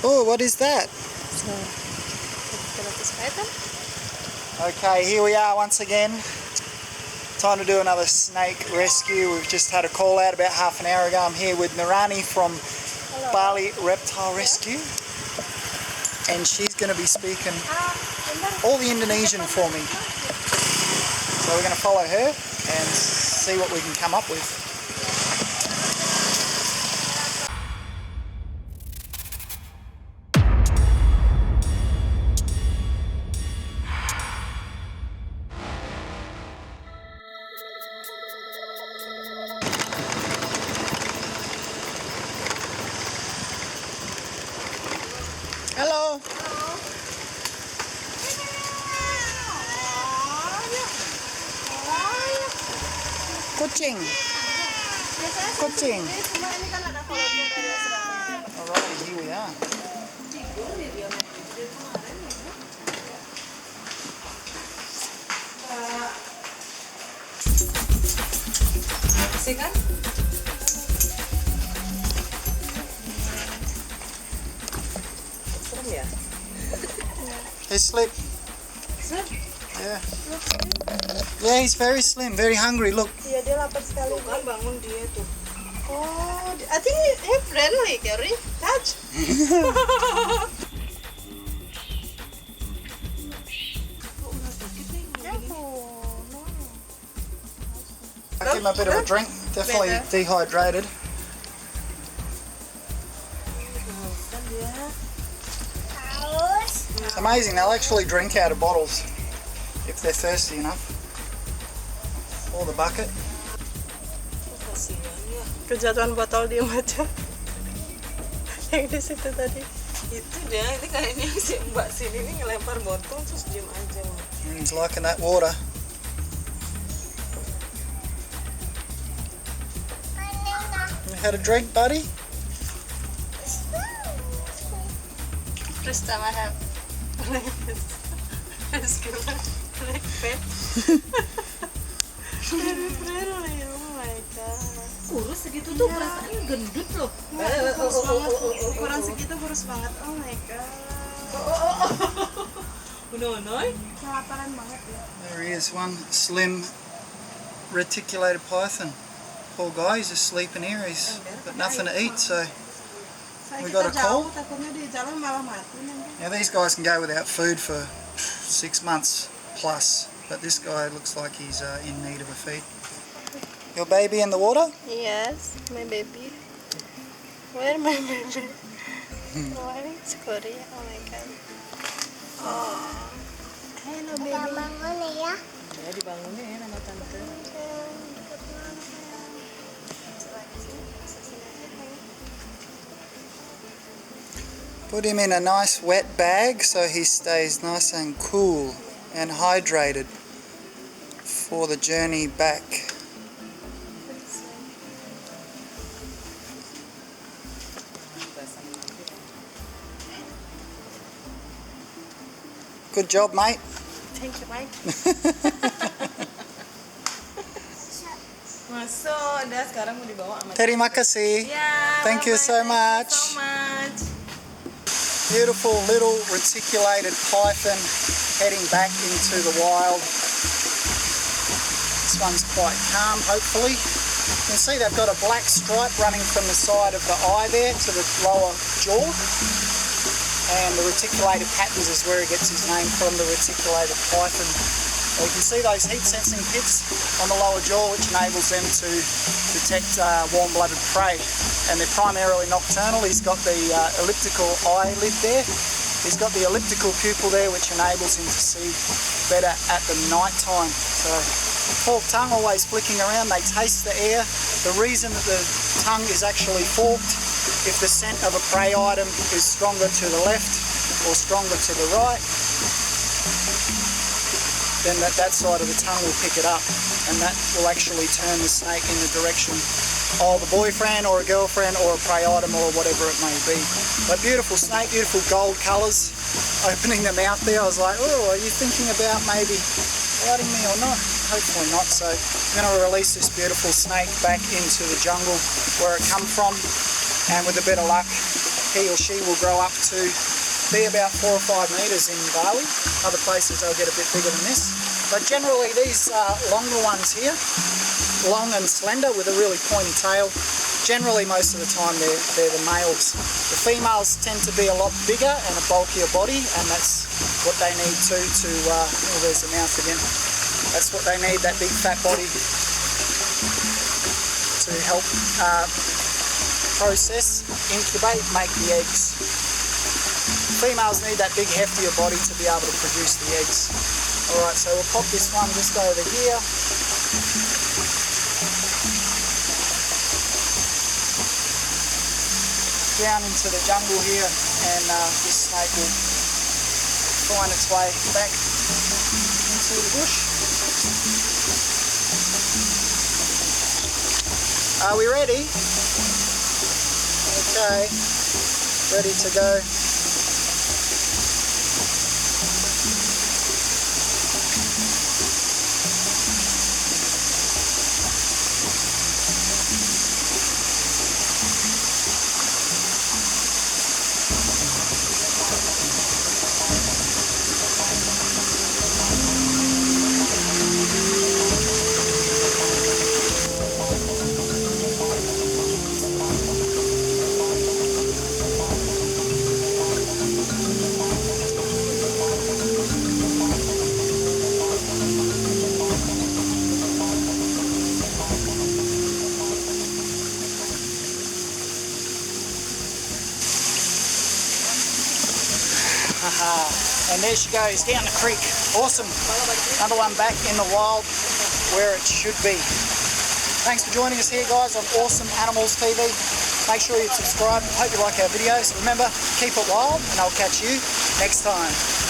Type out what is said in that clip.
Oh, what is that? Python. Okay, here we are once again. Time to do another snake rescue. We've just had a call out about half an hour ago. I'm here with Narani from Bali Reptile Rescue, and she's going to be speaking all the Indonesian for me. So we're going to follow her and see what we can come up with. Hello. Kucing. Kucing. Alright, here we are. See kan? Serem ya? Hey, Slip. Slim? Yeah. Yeah, he's very slim, very hungry. Look. Iya, dia lapar sekali. Tuh kan bangun dia tuh. Oh, I think he friendly, Carrie. Touch. Give him a bit of a drink. Definitely dehydrated. It's amazing, they'll actually drink out of bottles if they're thirsty enough. Or the bucket. Kejatuhan botol diem aja. Yang di situ tadi. Itu dia, ini kayaknya si mbak sini nih ngelempar botol terus diem aja. He's liking that water. You had a drink, buddy? First time I have rescue like pet. Very friendly, oh my god. Kurus segitu tuh perasaannya gendut loh. Ukuran segitu kurus banget, oh my god. Unoy, kelaparan banget ya. There he is, one slim reticulated python. Poor guy, he's just sleeping here. He's got nothing to eat, so we got a call. Now these guys can go without food for 6 months plus, but this guy looks like he's in need of a feed. Your baby in the water? Yes, my baby. Where my baby? Why it's Korea? Oh my god. Oh. Hello baby. Bangun ya. Ya dibangunin ya sama tante. Put him in a nice wet bag so he stays nice and cool and hydrated for the journey back. Good job, mate. Thank you, Mike. Masuk, dah sekarang mau dibawa sama. Terima kasih. Yeah, Thank you so much. Thank you so much. Beautiful little reticulated python heading back into the wild. This one's quite calm, hopefully. You can see they've got a black stripe running from the side of the eye there to the lower jaw. And the reticulated patterns is where he gets his name from, the reticulated python. So you can see those heat sensing pits on the lower jaw, which enables them to detect warm-blooded prey. And they're primarily nocturnal. He's got the elliptical eyelid there. He's got the elliptical pupil there, which enables him to see better at the night time. So forked tongue always flicking around. They taste the air. The reason that the tongue is actually forked, if the scent of a prey item is stronger to the left or stronger to the right, then that side of the tongue will pick it up, and that will actually turn the snake in the direction of a boyfriend or a girlfriend or a prey item or whatever it may be. But beautiful snake, beautiful gold colours. Opening the mouth there, I was like, oh, are you thinking about maybe biting me or not? Hopefully not. So I'm going to release this beautiful snake back into the jungle where it come from, and with a bit of luck he or she will grow up to be about 4 or 5 metres in Bali. Other places they'll get a bit bigger than this. But generally these longer ones here, long and slender with a really pointy tail, generally most of the time they're the males. The females tend to be a lot bigger and a bulkier body, and that's what they need to oh, there's the mouth again. That's what they need, that big fat body to help process, incubate, make the eggs. Females need that big heftier body to be able to produce the eggs. Alright, so we'll pop this one just over here. Down into the jungle here, and this snake will find its way back into the bush. Are we ready? Okay, ready to go. And there she goes, down the creek. Awesome. Another one back in the wild where it should be. Thanks for joining us here, guys, on Awesome Animals TV. Make sure you subscribe. Hope you like our videos. Remember, keep it wild, and I'll catch you next time.